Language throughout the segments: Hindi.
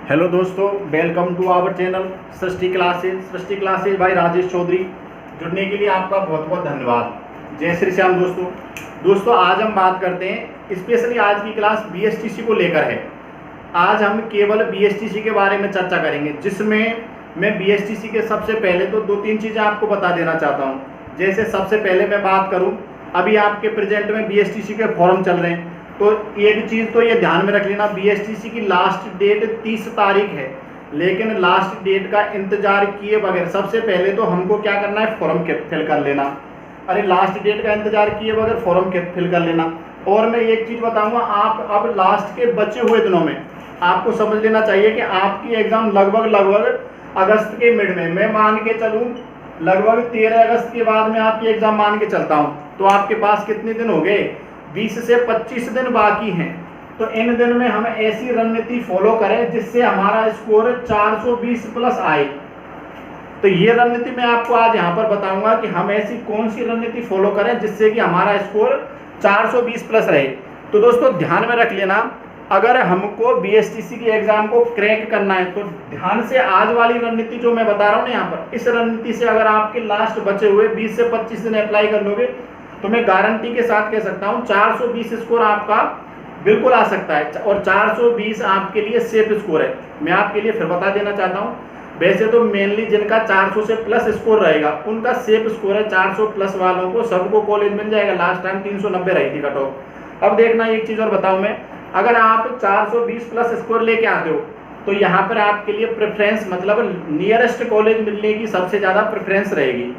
हेलो दोस्तों, welcome to our channel Srishti classes भाई राजेश चौधरी। जुड़ने के लिए आपका बहुत बहुत धन्यवाद। जय श्री श्याम। दोस्तों आज हम बात करते हैं, स्पेशली आज की क्लास बीएसटीसी को लेकर है। आज हम केवल बीएसटीसी के बारे में चर्चा करेंगे, जिसमें मैं बीएसटीसी के सबसे पहले तो 2-3 चीज़ें आपको बता देना चाहता हूँ। जैसे सबसे पहले मैं बात करूँ, अभी आपके प्रेजेंट में बीएसटीसी के फॉर्म चल रहे हैं, तो एक चीज़ तो ये ध्यान में रख लेना, बीएसटीसी की लास्ट डेट 30 तारीख है। लेकिन लास्ट डेट का इंतजार किए बगैर सबसे पहले तो हमको क्या करना है, फॉर्म फिल कर लेना। अरे लास्ट डेट का इंतजार किए बगैर फॉर्म फिल कर लेना। और मैं एक चीज़ बताऊंगा, आप अब लास्ट के बचे हुए दिनों में आपको समझ लेना चाहिए कि आपकी एग्ज़ाम लगभग अगस्त के मिड में, मैं मान के चलूँ लगभग 13 अगस्त के बाद में आपकी एग्ज़ाम मान के चलता हूँ, तो आपके पास कितने दिन हो गए, 20 से 25 दिन बाकी हैं। तो इन दिन में हम ऐसी रणनीति फॉलो करें जिससे हमारा स्कोर 420 प्लस आए। तो ये रणनीति मैं आपको आज यहाँ पर बताऊंगा कि हम ऐसी कौन सी रणनीति फॉलो करें जिससे कि हमारा स्कोर 420 प्लस रहे। तो दोस्तों ध्यान में रख लेना, अगर हमको बीएसटीसी की एग्जाम को क्रैक करना है तो ध्यान से आज वाली रणनीति जो मैं बता रहा हूँ ना यहाँ पर, इस रणनीति से अगर आपके लास्ट बचे हुए 20 से 25 दिन अप्लाई कर लोगे तो मैं गारंटी के साथ कह सकता हूँ 420 स्कोर आपका बिल्कुल आ सकता है। और 420 आपके लिए सेफ स्कोर है। मैं आपके लिए फिर बता देना चाहता हूँ, वैसे तो मेनली जिनका 400 से प्लस स्कोर रहेगा उनका सेफ स्कोर है। 400 प्लस वालों को सबको कॉलेज मिल जाएगा। लास्ट टाइम 390 रही थी कट ऑफ। अब देखना एक चीज़ और बताऊँ मैं, अगर आप 420 प्लस स्कोर लेके आते हो तो यहाँ पर आपके लिए प्रेफरेंस, मतलब नियरेस्ट कॉलेज मिलने की सबसे ज़्यादा प्रेफरेंस रहेगी।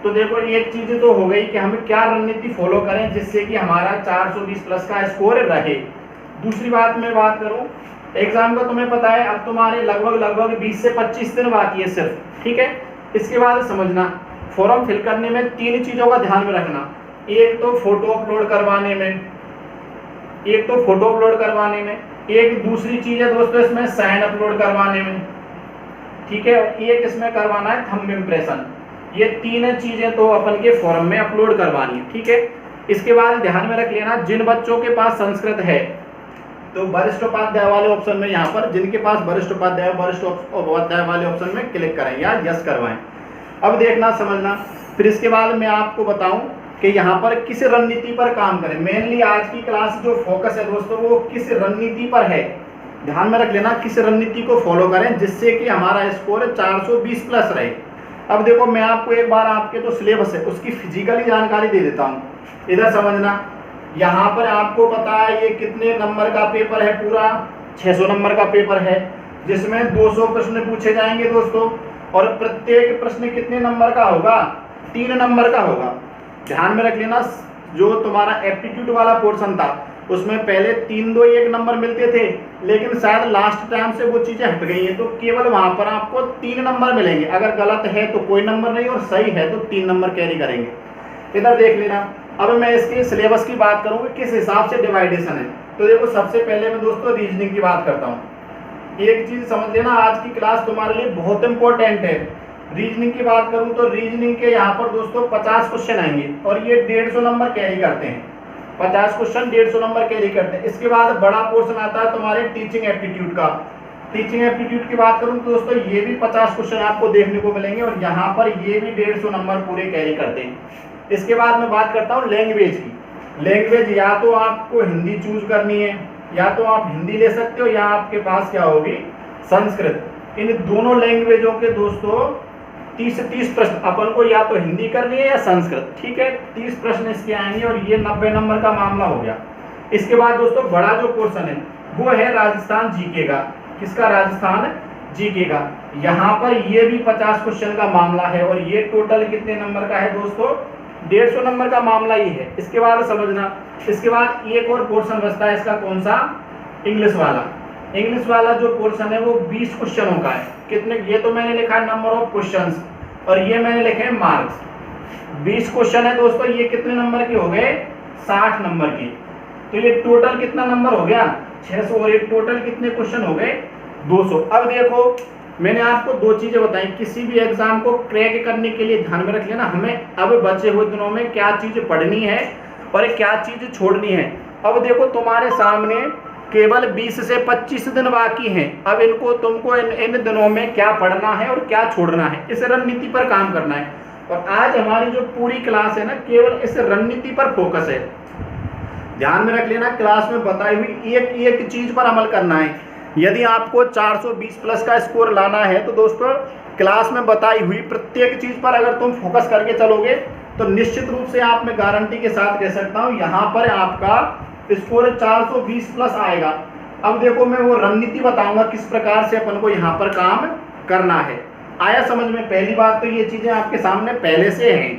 तो देखो एक चीज़ तो हो गई कि हम क्या रणनीति फॉलो करें जिससे कि हमारा 420 प्लस का स्कोर रहे। दूसरी बात मैं बात करूं, एग्जाम का तुम्हें पता है अब तुम्हारे लगभग 20 से 25 दिन बाकी है सिर्फ, ठीक है। इसके बाद समझना, फॉर्म फिल करने में 3 चीज़ों का ध्यान में रखना। एक तो फोटो अपलोड करवाने में, एक दूसरी चीज़ है दोस्तों इसमें साइन अपलोड करवाने में, ठीक है। एक इसमें करवाना है थंब इम्प्रेशन। ये 3 चीजें तो अपन के फॉर्म में अपलोड करवानी है, ठीक है। इसके बाद ध्यान में रख लेना, जिन बच्चों के पास संस्कृत है तो वरिष्ठ उपाध्याय वाले ऑप्शन में, यहाँ पर जिनके पास वरिष्ठ उपाध्याय वाले ऑप्शन में क्लिक करें या यस करवाएं। अब देखना समझना, फिर इसके बाद मैं आपको बताऊं कि यहाँ पर किस रणनीति पर काम करें। मेनली आज की क्लास जो फोकस है दोस्तों वो किस रणनीति पर है, ध्यान में रख लेना, किस रणनीति को फॉलो करें जिससे कि हमारा स्कोर 420 प्लस रहे। अब देखो मैं आपको एक बार आपके जो सिलेबस है उसकी फिजिकली जानकारी दे देता हूँ। इधर समझना, यहाँ पर आपको पता है ये कितने नंबर का पेपर है, पूरा 600 नंबर का पेपर है, जिसमें 200 प्रश्न पूछे जाएंगे दोस्तों। और प्रत्येक प्रश्न कितने नंबर का होगा, 3 नंबर का होगा। ध्यान में रख लेना, जो तुम्हारा एप्टीट्यूड वाला पोर्शन था उसमें पहले 3-2-1 नंबर मिलते थे, लेकिन शायद लास्ट टाइम से वो चीज़ें हट गई हैं, तो केवल वहाँ पर आपको 3 नंबर मिलेंगे। अगर गलत है तो कोई नंबर नहीं, और सही है तो 3 नंबर कैरी करेंगे। इधर देख लेना, अब मैं इसके सिलेबस की बात करूँगा किस हिसाब से डिवाइडेशन है। तो देखो सबसे पहले मैं दोस्तों रीजनिंग की बात करता हूँ। एक चीज़ समझ लेना, आज की क्लास तुम्हारे लिए बहुत इंपॉर्टेंट है। रीजनिंग की बात करूँ तो रीजनिंग के यहाँ पर दोस्तों 50 क्वेश्चन आएंगे और ये 150 नंबर कैरी करते हैं। 50 क्वेश्चन 150 नंबर कैरी करते हैं। इसके बाद बड़ा पोर्शन आता है तुम्हारे टीचिंग एप्टीट्यूड का। टीचिंग एप्टीट्यूड की बात करूं तो दोस्तों ये भी 50 क्वेश्चन आपको देखने को मिलेंगे और यहाँ पर ये भी 150 नंबर पूरे कैरी करते हैं। इसके बाद मैं बात करता हूँ लैंग्वेज की। लैंग्वेज या तो आपको हिंदी चूज करनी है, या तो आप हिंदी ले सकते हो, या आपके पास क्या होगी, संस्कृत। इन दोनों लैंग्वेजों के दोस्तों 30 प्रश्न अपन को या तो हिंदी करनी है या संस्कृत, ठीक है। 30 प्रश्न इसके आएंगे और ये 90 नंबर का मामला हो गया। इसके बाद दोस्तों बड़ा जो पोर्शन है वो है राजस्थान जीके का। किसका, राजस्थान जीके का। यहाँ पर ये भी 50 क्वेश्चन का मामला है और ये टोटल कितने नंबर का है दोस्तों, 150 नंबर का मामला ही है। इसके बाद समझना, इसके बाद एक और पोर्शन बचता है इसका, कौन सा, इंग्लिश वाला। इंग्लिश वाला जो पोर्शन है वो 20 क्वेश्चनों का है। कितने, ये तो मैंने लिखा है नंबर ऑफ क्वेश्चंस और ये मैंने लिखे हैं मार्क्स। 20 क्वेश्चन है दोस्तों, ये कितने नंबर के हो गए, 60 नंबर के। तो ये टोटल कितना नंबर हो गया, 600, और ये टोटल कितने क्वेश्चन हो गए, 200। अब देखो मैंने आपको 2 चीजें बताई, किसी भी एग्जाम को क्रैक करने के लिए ध्यान में रख लेना हमें अब बचे हुए दिनों में क्या चीज पढ़नी है और क्या चीज छोड़नी है। अब देखो तुम्हारे सामने केवल 20 से 25 दिन बाकी हैं। अब इनको तुमको इन दिनों में क्या पढ़ना है और क्या छोड़ना है, इस रणनीति पर काम करना है। और आज हमारी जो पूरी क्लास है ना, केवल इस रणनीति पर फोकस है। ध्यान में रख लेना, क्लास में बताई हुई एक एक चीज पर अमल करना है। यदि आपको 420 प्लस का स्कोर लाना है तो दोस्तों क्लास में बताई हुई प्रत्येक चीज पर अगर तुम फोकस करके चलोगे तो निश्चित रूप से आप, मैं गारंटी के साथ कह सकता हूं, यहाँ पर आपका स्कोर 420 प्लस आएगा। अब देखो मैं वो रणनीति बताऊंगा किस प्रकार से अपन को यहाँ पर काम करना है। आया समझ में? पहली बात तो ये चीजें आपके सामने पहले से हैं,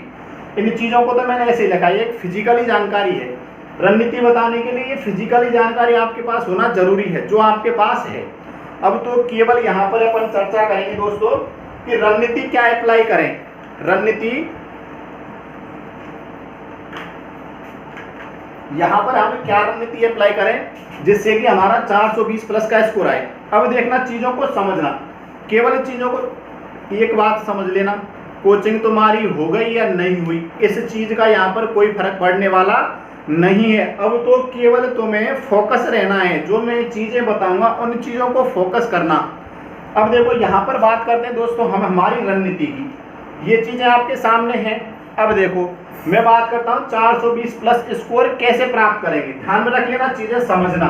इन चीजों को तो मैंने ऐसे ही लिखा है, एक फिजिकली जानकारी है। रणनीति बताने के लिए ये फिजिकली जानकारी आपके पास होना जरूरी है, जो आपके पास है। अब तो केवल यहाँ पर अपन चर्चा करेंगे दोस्तों कि रणनीति क्या अप्लाई करें। रणनीति यहाँ पर हमें क्या रणनीति अप्लाई करें जिससे कि हमारा 420 प्लस का स्कोर आए। अब देखना, चीजों को समझना, केवल चीजों को एक बात समझ लेना, कोचिंग तुम्हारी हो गई या नहीं हुई इस चीज का यहाँ पर कोई फर्क पड़ने वाला नहीं है। अब तो केवल तुम्हें फोकस रहना है, जो मैं चीजें बताऊंगा उन चीजों को फोकस करना। अब देखो यहाँ पर बात करते हैं दोस्तों हम हमारी रणनीति की, ये चीजें आपके सामने हैं। अब देखो मैं बात करता हूँ 420 प्लस स्कोर कैसे प्राप्त करेंगे। ध्यान में रख लेना, चीजें समझना।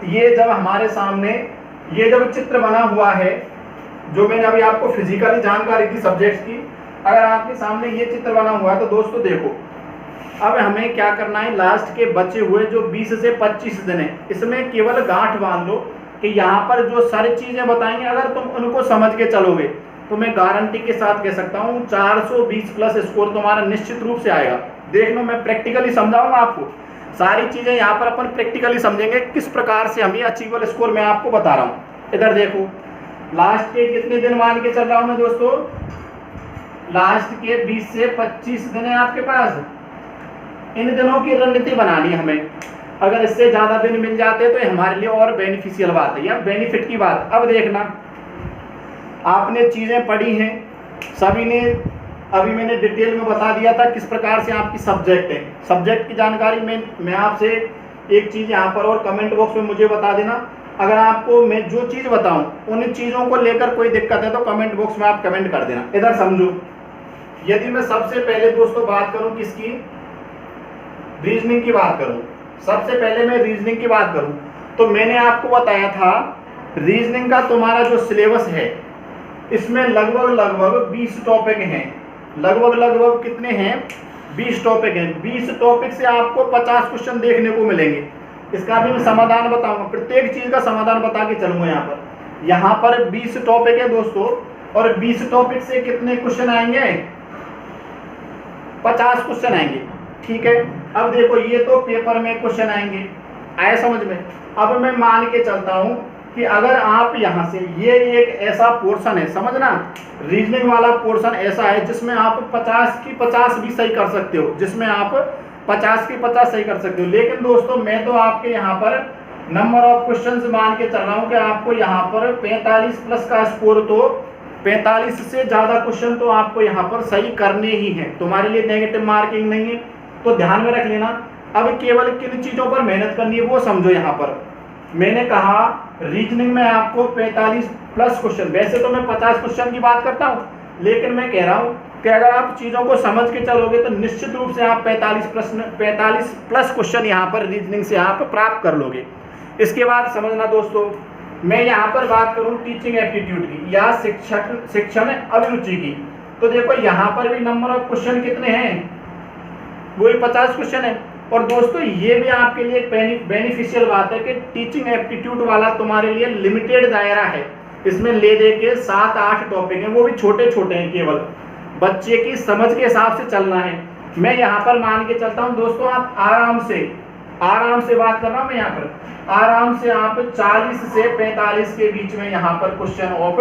ये जब हमारे सामने ये जब चित्र बना हुआ है, जो मैंने अभी आपको फिजिकली जानकारी दी सब्जेक्ट की, अगर आपके सामने ये चित्र बना हुआ है तो दोस्तों देखो अब हमें क्या करना है, लास्ट के बचे हुए जो 20 से 25 दिन है इसमें केवल गांठ बांध लो कि यहाँ पर जो सारी चीजें बताएंगे अगर तुम उनको समझ के चलोगे तो मैं गारंटी के साथ कह सकता हूँ 420 प्लस स्कोर तुम्हारा निश्चित रूप से आएगा। देख लो, मैं प्रैक्टिकली समझाऊंगा आपको सारी चीजें, यहाँ पर अपन प्रैक्टिकली समझेंगे किस प्रकार से हम ये अचीवेबल स्कोर मैं आपको बता रहा हूँ। इधर देखो, लास्ट के कितने दिन मान के चल रहा हूँ मैं दोस्तों, लास्ट के 20 से 25 दिन है आपके पास। इन दिनों की रणनीति बनानी हमें, अगर इससे ज्यादा दिन मिल जाते तो हमारे लिए और बेनिफिशियल बात है या बेनिफिट की बात। अब देखना, आपने चीजें पढ़ी हैं सभी ने, अभी मैंने डिटेल में बता दिया था किस प्रकार से आपकी सब्जेक्ट है। सब्जेक्ट की जानकारी में मैं आपसे एक चीज यहाँ पर और कमेंट बॉक्स में मुझे बता देना, अगर आपको मैं जो चीज बताऊं उन चीजों को लेकर कोई दिक्कत है तो कमेंट बॉक्स में आप कमेंट कर देना। इधर समझो, यदि मैं सबसे पहले दोस्तों बात करूं किसकी, रीजनिंग की बात करूं, सबसे पहले मैं रीजनिंग की बात करूं तो मैंने आपको बताया था रीजनिंग का तुम्हारा जो सिलेबस है इसमें लगभग 20 टॉपिक हैं। लगभग कितने हैं, 20 टॉपिक हैं। 20 टॉपिक से आपको 50 क्वेश्चन देखने को मिलेंगे। इसका भी मैं समाधान बताऊंगा, प्रत्येक चीज का समाधान बता के चलूंगा। यहाँ पर 20 टॉपिक है दोस्तों, और 20 टॉपिक से कितने क्वेश्चन आएंगे, 50 क्वेश्चन आएंगे। ठीक है, अब देखो ये तो पेपर में क्वेश्चन आएंगे, आया समझ में। अब मैं मान के चलता हूं कि अगर आप यहाँ से, ये एक ऐसा पोर्शन है, समझना, रीजनिंग वाला पोर्शन ऐसा है जिसमें आप 50 की 50 भी सही कर सकते हो, जिसमें आप 50 की 50 सही कर सकते हो। लेकिन दोस्तों मैं तो आपके यहाँ पर नंबर ऑफ क्वेश्चंस मान के चल रहा हूँ कि आपको यहाँ पर 45 प्लस का स्कोर, तो 45 से ज्यादा क्वेश्चन तो आपको यहाँ पर सही करने ही है, तुम्हारे लिए नेगेटिव मार्किंग नहीं है। तो ध्यान में रख लेना। अब केवल किन चीजों पर मेहनत करनी है वो समझो। यहाँ पर मैंने कहा रीजनिंग में आपको 45 प्लस क्वेश्चन, वैसे तो मैं 50 क्वेश्चन की बात करता हूँ, लेकिन मैं कह रहा हूँ कि अगर आप चीजों को समझ के चलोगे तो निश्चित रूप से आप 45 प्लस क्वेश्चन यहाँ पर रीजनिंग से आप प्राप्त कर लोगे। इसके बाद समझना दोस्तों, मैं यहाँ पर बात करूँ टीचिंग एप्टीट्यूड की या शिक्षण अभिरुचि की, तो देखो यहाँ पर भी नंबर ऑफ क्वेश्चन कितने हैं, वही 50 क्वेश्चन है। और दोस्तों ये भी आपके लिए बेनिफिशियल बात है कि टीचिंग एप्टीट्यूड वाला तुम्हारे लिए लिमिटेड दायरा है, इसमें ले दे के 7-8 टॉपिक हैं, वो भी छोटे छोटे हैं, केवल बच्चे की समझ के हिसाब से चलना है। मैं यहाँ पर मान के चलता हूँ दोस्तों, आप आराम से बात कर रहा हूँ मैं यहाँ पर, आराम से आप 40 से 45 के बीच में यहाँ पर क्वेश्चन ऑफ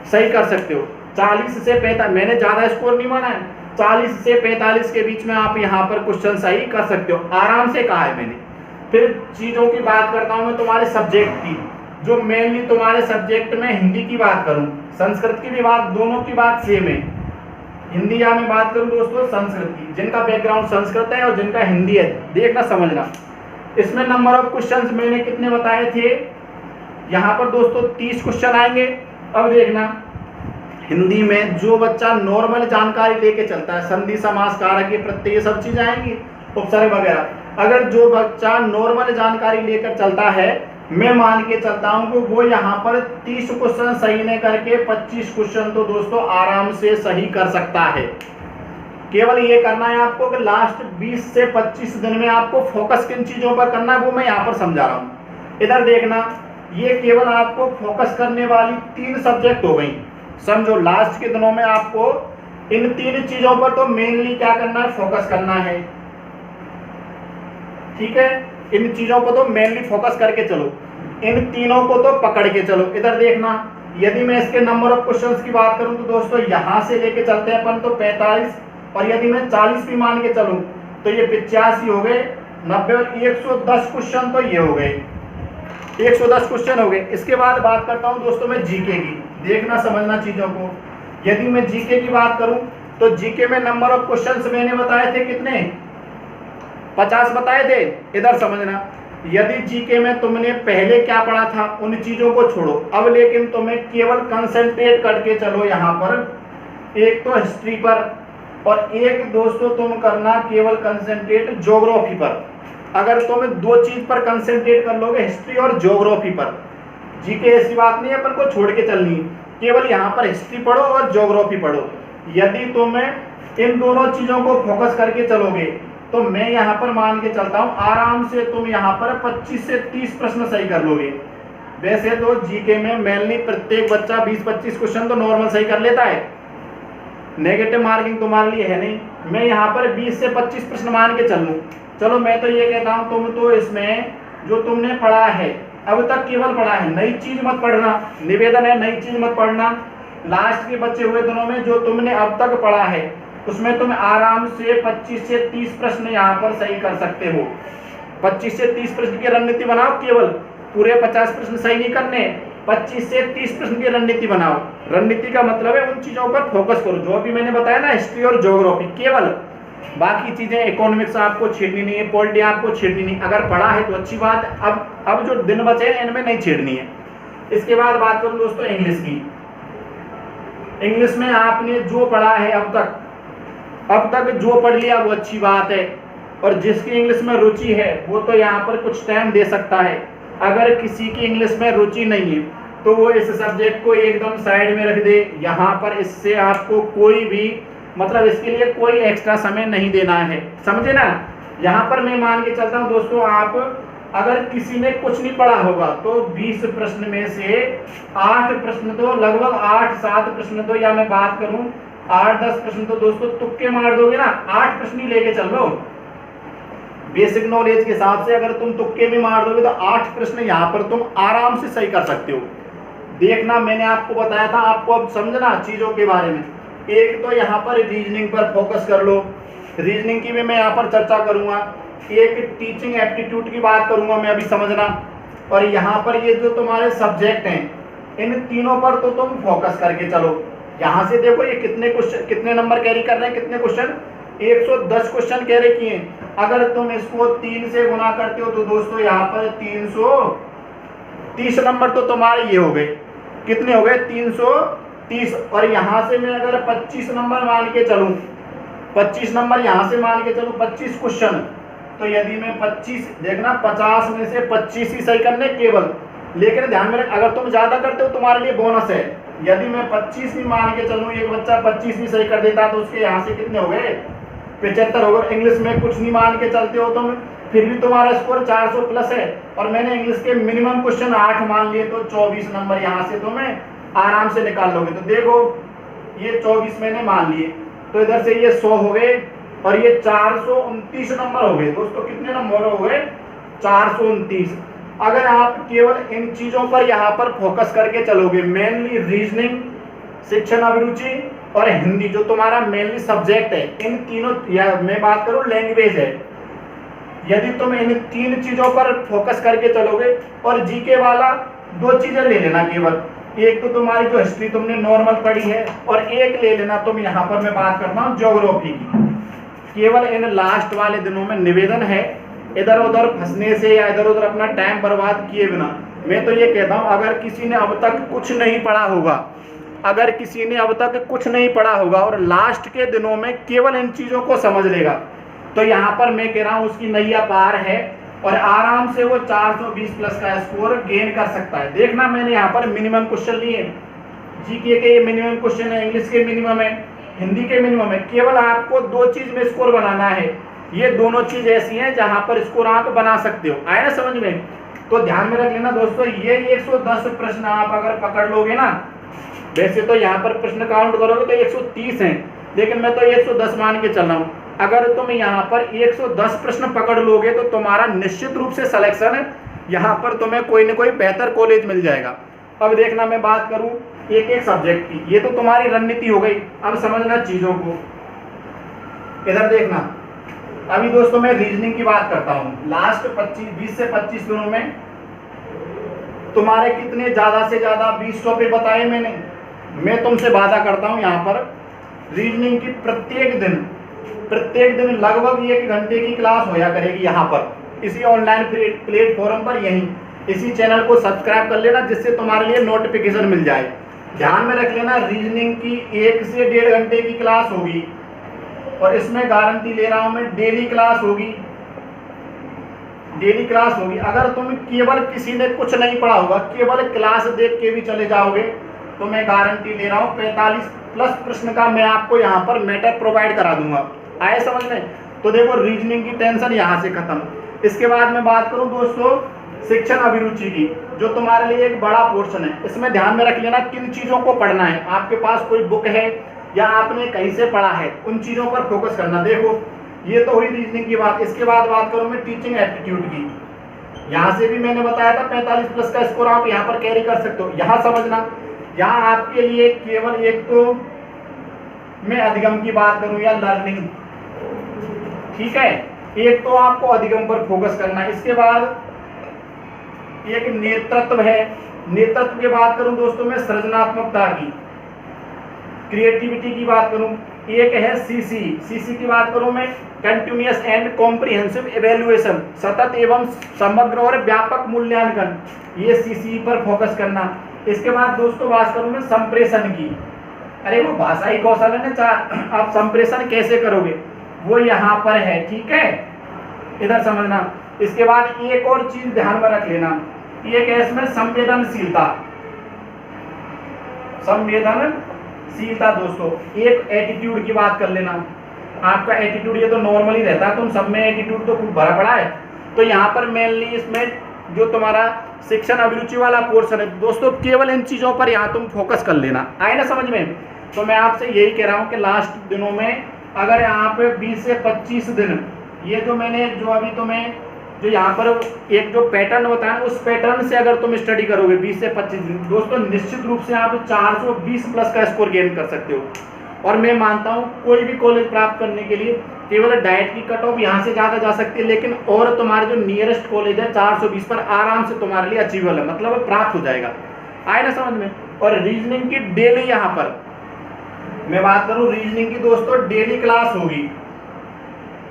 सही कर सकते हो। 40 से 45, मैंने ज्यादा स्कोर नहीं माना है, 40 से 45 के बीच में आप यहाँ पर क्वेश्चन सही कर सकते हो, आराम से कहा है मैंने। फिर चीजों की बात करता हूँ मैं तुम्हारे सब्जेक्ट की, जो मेनली तुम्हारे सब्जेक्ट में हिंदी की बात करूँ, संस्कृत की भी बात, दोनों की बात सेम है। हिंदी या मैं बात करूँ दोस्तों संस्कृत की, जिनका बैकग्राउंड संस्कृत है और जिनका हिंदी है, देखना समझना। इसमें नंबर ऑफ क्वेश्चंस मैंने कितने बताए थे, यहाँ पर दोस्तों 30 क्वेश्चन आएंगे। अब देखना, हिंदी में जो बच्चा नॉर्मल जानकारी लेके चलता है, संधि समास कारक ये प्रत्यय ये सब चीजें आएंगी, उपसर्ग वगैरह, अगर जो बच्चा नॉर्मल जानकारी लेकर चलता है, मैं मान के चलता हूं कि वो यहाँ पर 30 क्वेश्चन सही नहीं करके 25 क्वेश्चन तो दोस्तों आराम से सही कर सकता है। केवल ये करना है आपको कि लास्ट 20 से 25 दिन में आपको फोकस किन चीजों पर करना है वो मैं यहाँ पर समझा रहा हूँ। इधर देखना, ये केवल आपको फोकस करने वाली 3 सब्जेक्ट हो गई। समझो लास्ट के दिनों में आपको इन 3 चीजों पर तो मेनली क्या करना है, फोकस करना है। ठीक है, इन चीजों को तो मेनली फोकस करके चलो, इन तीनों को तो पकड़ के चलो। इधर देखना, यदि मैं इसके नंबर ऑफ क्वेश्चंस की बात करूं तो दोस्तों यहां से लेके चलते हैं अपन तो 45, और यदि मैं 40 भी मान के चलूं तो ये 85 हो गए, 90 और 110 क्वेश्चन तो ये हो गए, 110 क्वेश्चन हो गए। इसके बाद बात करता हूं दोस्तों मैं जीके की, देखना समझना चीजों को। यदि मैं जीके की बात करूं तो जीके में नंबर ऑफ क्वेश्चंस मैंने बताए थे कितने, 50 बताए थे। इधर समझना, यदि जीके में तुमने पहले क्या पढ़ा था उन चीजों को छोड़ो, अब लेकिन तुम्हें केवल कंसंट्रेट करके चलो यहाँ पर, एक तो हिस्ट्री पर और एक दोस्तों तुम करना केवल कंसंट्रेट ज्योग्राफी पर। अगर तुम 2 चीज पर कंसंट्रेट कर लोगे, हिस्ट्री और ज्योग्राफी पर, जीके ऐसी बात नहीं है अपन को छोड़ के चलनी, केवल यहाँ पर हिस्ट्री पढ़ो और ज्योग्राफी पढ़ो। यदि तुम इन दोनों चीजों को फोकस करके चलोगे तो मैं यहाँ पर मान के चलता हूँ आराम से तुम यहाँ पर 25 से 30 प्रश्न सही कर लोगे। वैसे तो जीके में मेनली प्रत्येक बच्चा 20-25 क्वेश्चन तो नॉर्मल सही कर लेता है, नेगेटिव मार्किंग तुम्हारे लिए है नहीं। मैं यहाँ पर 20 से 25 प्रश्न मान के चल लूँ, चलो मैं तो ये कहता हूँ तुम तो इसमें जो तुमने पढ़ा है अब तक केवल पढ़ा है, नई चीज मत पढ़ना, निवेदन है नई चीज मत पढ़ना। लास्ट के बचे हुए दिनों में जो तुमने अब तक पढ़ा है उसमें तुम आराम से 25 से 30 प्रश्न यहाँ पर सही कर सकते हो। 25 से 30 प्रश्न की रणनीति बनाओ, केवल पूरे 50 प्रश्न सही नहीं करने, 25 से 30 प्रश्न की रणनीति बनाओ। रणनीति का मतलब है उन चीजों पर फोकस करो जो अभी मैंने बताया ना, हिस्ट्री और ज्योग्राफी केवल, बाकी चीजें इकोनॉमिक्स आपको छेड़नी नहीं है, पॉलिटी आपको छेड़नी नहीं, अगर पढ़ा है तो अच्छी बात, अब जो दिन बचे हैं इनमें नहीं छेड़नी है। इसके बाद बात करूं दोस्तों इंग्लिश की। इंग्लिश में आपने जो पढ़ा है अब तक जो पढ़ लिया वो अच्छी बात है, और जिसकी इंग्लिश में रुचि है वो तो यहाँ पर कुछ टाइम दे सकता है। अगर किसी की इंग्लिश में रुचि नहीं है तो वो इस सब्जेक्ट को एकदम साइड में रख दे। यहाँ पर इससे आपको कोई भी मतलब इसके लिए कोई एक्स्ट्रा समय नहीं देना है, समझे ना। यहाँ पर मैं मान के चलता हूँ दोस्तों, आप अगर किसी ने कुछ नहीं पढ़ा होगा तो 20 प्रश्न में से 8 प्रश्न तो लगभग 8-7 प्रश्न तो, या मैं बात करूं 8-10 प्रश्न तो दोस्तों तुक्के मार दोगे ना, 8 प्रश्न ही लेके चल लो। बेसिक नॉलेज के हिसाब से अगर तुम तुक्के भी मार दोगे तो 8 प्रश्न यहाँ पर तुम आराम से सही कर सकते हो। देखना मैंने आपको बताया था, आपको अब समझना चीजों के बारे में। एक तो यहाँ पर रीजनिंग पर फोकस कर लो, रीजनिंग की भी मैं यहाँ पर चर्चा करूंगा। एक टीचिंग एप्टीट्यूड की बात करूंगा मैं अभी, समझना। और यहाँ पर ये जो तुम्हारे सब्जेक्ट हैं इन तीनों पर तो तुम फोकस करके चलो। यहाँ से देखो ये कितने क्वेश्चन, कितने नंबर कैरी कर रहे हैं, कितने क्वेश्चन, 110 क्वेश्चन कैरी किए। अगर तुम इसको 3 से गुना करते हो तो दोस्तों यहाँ पर 330 नंबर तो तुम्हारे ये हो गए, कितने हो गए 330। और यहाँ से मैं अगर 25 नंबर मान के चलूँ, 25 नंबर यहाँ से मान के चलूँ, 25 क्वेश्चन, तो यदि मैं 25 देखना 50 में से 25 ही सही करने केवल। लेकिन ध्यान में रख, अगर तुम ज्यादा करते हो तुम्हारे लिए बोनस है। यदि मैं 25 भी मान के चलूँ, एक बच्चा 25 भी सही कर देता तो उसके यहाँ से कितने हो गए 75 हो गए। इंग्लिश में कुछ नहीं मान के चलते हो तुम, फिर भी तुम्हारा स्कोर 400 प्लस है, और मैंने इंग्लिश के मिनिमम क्वेश्चन 8 मान लिए तो 24 नंबर यहाँ से तुम्हें आराम से निकाल लोगे। तो देखो ये 24 मैंने मान लिए, तो इधर से ये 100 हो गए और ये 429 नंबर हो गए। दोस्तों कितने नंबर हो गए 429। अगर आप केवल इन चीजों पर यहाँ पर फोकस करके चलोगे, मेनली रीजनिंग, शिक्षण अभिरुचि और हिंदी जो तुम्हारा मेनली सब्जेक्ट है, इन तीनों, या मैं बात करूं लैंग्वेज है, यदि तुम इन 3 चीजों पर फोकस करके चलोगे, और जीके वाला 2 चीजें ले लेना केवल, एक तो तुम्हारी जो हिस्ट्री तुमने नॉर्मल पढ़ी है, और एक ले लेना तुम यहाँ पर मैं बात करता हूँ ज्योग्राफी की। केवल इन लास्ट वाले दिनों में निवेदन है, इधर उधर फंसने से या इधर उधर अपना टाइम बर्बाद किए बिना, मैं तो ये कहता हूँ अगर किसी ने अब तक कुछ नहीं पढ़ा होगा, अगर किसी ने अब तक कुछ नहीं पढ़ा होगा और लास्ट के दिनों में केवल इन चीज़ों को समझ लेगा, तो यहाँ पर मैं कह रहा हूँ उसकी नैया पार है और आराम से वो 420 प्लस का स्कोर गेन कर सकता है। देखना मैंने यहाँ पर मिनिमम क्वेश्चन लिए, जीके के ये मिनिमम क्वेश्चन है, इंग्लिश के मिनिमम है, हिंदी के मिनिमम है। केवल आपको 2 चीज़ में स्कोर बनाना है, ये दोनों चीज़ ऐसी हैं जहाँ पर स्कोर आप बना सकते हो। आया ना समझ में? तो ध्यान में रख लेना दोस्तों, ये 110 प्रश्न आप अगर पकड़ लोगे ना, वैसे तो यहाँ पर प्रश्न काउंट करोगे तो 130 हैं, लेकिन मैं तो 110 मान के चल रहा हूँ। अगर तुम यहाँ पर 110 प्रश्न पकड़ लोगे तो तुम्हारा निश्चित रूप से सिलेक्शन है, यहाँ पर तुम्हें कोई न कोई बेहतर कॉलेज मिल जाएगा। अब देखना मैं बात करूँ एक एक सब्जेक्ट की, ये तो तुम्हारी रणनीति हो गई। अब समझना चीज़ों को, इधर देखना। अभी दोस्तों मैं रीजनिंग की बात करता हूँ। लास्ट 20 से 25 दिनों में तुम्हारे कितने ज़्यादा से ज़्यादा 20 टॉपिक बताए मैंने। मैं तुमसे वादा करता हूँ यहाँ पर रीजनिंग की प्रत्येक दिन लगभग 1 घंटे की क्लास होया करेगी यहाँ पर, इसी ऑनलाइन प्लेटफॉर्म पर, यहीं इसी चैनल को सब्सक्राइब कर लेना जिससे तुम्हारे लिए नोटिफिकेशन मिल जाए। ध्यान में रख लेना, रीजनिंग की 1 से 1.5 घंटे की क्लास होगी और इसमें गारंटी ले रहा हूँ मैं, डेली क्लास होगी। अगर तुम केवल किसी ने कुछ नहीं पढ़ा होगा, केवल क्लास देख के भी चले जाओगे तो मैं गारंटी ले रहा हूँ 45 प्लस प्रश्न का मैं आपको यहाँ पर मैटर प्रोवाइड करा दूंगा। आए समझ में? तो देखो रीजनिंग की टेंशन यहाँ से खत्म। इसके बाद मैं बात करूँ दोस्तों शिक्षण अभिरुचि की, जो तुम्हारे लिए एक बड़ा पोर्शन है। इसमें ध्यान में रख लेना किन चीज़ों को पढ़ना है। आपके पास कोई बुक है या आपने कहीं से पढ़ा है, उन चीज़ों पर फोकस करना। देखो ये तो हुई रीजनिंग की बात। इसके बाद बात करूँ मैं टीचिंग एप्टीट्यूड की। यहाँ से भी मैंने बताया था 45 प्लस का स्कोर आप यहाँ पर कैरी कर सकते हो। यहाँ समझना, यहाँ आपके लिए केवल एक तो मैं अधिगम की बात करूँ या लर्निंग, ठीक है, एक तो आपको अधिगम पर फोकस करना है। इसके बाद एक नेतृत्व है। नेतृत्व की बात करूं दोस्तों मैं सृजनात्मकता की, क्रिएटिविटी की बात करूं, एक है सीसी की बात करूं मैं कंटिन्यूअस एंड कॉम्प्रिहेंसिव इवैल्यूएशन, सतत एवं समग्र और व्यापक मूल्यांकन, ये सीसी पर फोकस करना। इसके बाद दोस्तों बात करूं मैं संप्रेषण की। अरे वो भाषाई कौशल है ना, आप संप्रेषण कैसे करोगे वो यहाँ पर है, ठीक है, इधर समझना। इसके बाद एक और चीज ध्यान में रख लेना, एक है इसमें संवेदनशीलता दोस्तों। एक एटीट्यूड की बात कर लेना, आपका एटीट्यूड ये तो नॉर्मल ही रहता है, तुम सब में एटीट्यूड तो खूब भरा पड़ा है। तो यहाँ पर मेनली इसमें जो तुम्हारा शिक्षण अभिरुचि वाला पोर्शन है दोस्तों, केवल इन चीज़ों पर यहाँ तुम फोकस कर लेना। आए ना समझ में? तो मैं आपसे यही कह रहा हूँ कि लास्ट दिनों में अगर यहाँ पे 20 से 25 दिन, ये जो मैंने जो अभी तुम्हें जो यहाँ पर एक जो पैटर्न बताया उस पैटर्न से अगर तुम स्टडी करोगे 20 से 25 दिन दोस्तों, निश्चित रूप से आप 420 प्लस का स्कोर गेन कर सकते हो। और मैं मानता हूँ कोई भी कॉलेज प्राप्त करने के लिए केवल डाइट की कट ऑफ यहाँ से ज़्यादा जा सकती है, लेकिन और तुम्हारे जो नियरेस्ट कॉलेज है 420 पर आराम से तुम्हारे लिए अचीवेबल है, मतलब प्राप्त हो जाएगा। आए ना समझ में? और रीजनिंग की डेली यहाँ पर मैं बात करूँ, रीजनिंग की दोस्तों डेली क्लास होगी।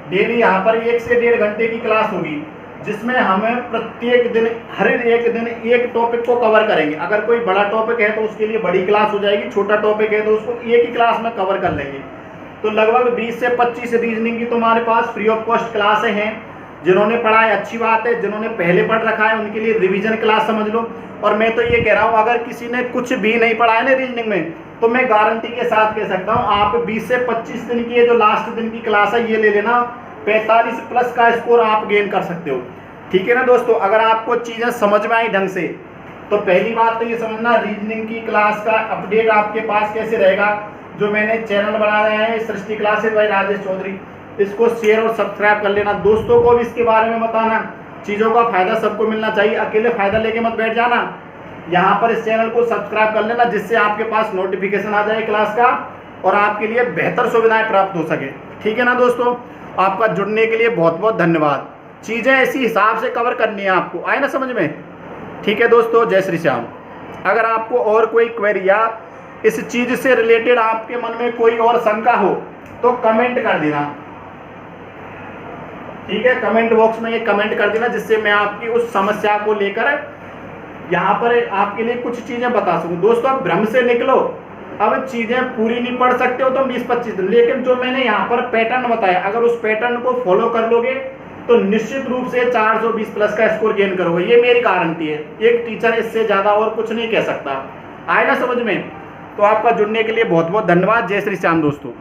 डेली यहाँ पर 1 से 1.5 घंटे की क्लास होगी, जिसमें हमें प्रत्येक दिन हर एक दिन एक टॉपिक को कवर करेंगे। अगर कोई बड़ा टॉपिक है तो उसके लिए बड़ी क्लास हो जाएगी, छोटा टॉपिक है तो उसको एक ही क्लास में कवर कर लेंगे। तो लगभग 20 से 25 रीजनिंग की तुम्हारे पास फ्री ऑफ कॉस्ट क्लासें हैं। जिन्होंने पढ़ा है अच्छी बात है, जिन्होंने पहले पढ़ रखा है उनके लिए रिवीजन क्लास समझ लो। और मैं तो ये कह रहा हूँ अगर किसी ने कुछ भी नहीं पढ़ा है ना रीजनिंग में, तो मैं गारंटी के साथ कह सकता हूँ आप 20 से 25 दिन की जो लास्ट दिन की क्लास है ये ले लेना, 45 प्लस का स्कोर आप गेन कर सकते हो। ठीक है ना दोस्तों? अगर आपको चीज़ें समझ में आई ढंग से, तो पहली बात तो ये समझना रीजनिंग की क्लास का अपडेट आपके पास कैसे रहेगा। जो मैंने चैनल बनाया है सृष्टि क्लासेस बाय राजेश चौधरी, इसको शेयर और सब्सक्राइब कर लेना। दोस्तों को भी इसके बारे में बताना, चीज़ों का फायदा सबको मिलना चाहिए, अकेले फायदा लेके मत बैठ जाना। यहाँ पर इस चैनल को सब्सक्राइब कर लेना जिससे आपके पास नोटिफिकेशन आ जाए क्लास का और आपके लिए बेहतर सुविधाएं प्राप्त हो सके। ठीक है ना दोस्तों? आपका जुड़ने के लिए बहुत बहुत धन्यवाद। चीज़ें ऐसी हिसाब से कवर करनी है आपको, आए ना समझ में? ठीक है दोस्तों, जय श्री श्याम। अगर आपको और कोई क्वेरी या इस चीज़ से रिलेटेड आपके मन में कोई और शंका हो तो कमेंट कर देना। ठीक है, कमेंट बॉक्स में ये कमेंट कर देना, जिससे मैं आपकी उस समस्या को लेकर यहाँ पर आपके लिए कुछ चीजें बता सकूं। दोस्तों अब भ्रम से निकलो, अब चीजें पूरी नहीं पढ़ सकते हो तो 20-25 दिन, लेकिन जो मैंने यहाँ पर पैटर्न बताया, अगर उस पैटर्न को फॉलो कर लोगे तो निश्चित रूप से 420 प्लस का स्कोर गेन करोगे, ये मेरी गारंटी है। एक टीचर इससे ज्यादा और कुछ नहीं कह सकता। आए ना समझ में? तो आपका जुड़ने के लिए बहुत बहुत धन्यवाद। जय श्री श्याम दोस्तों।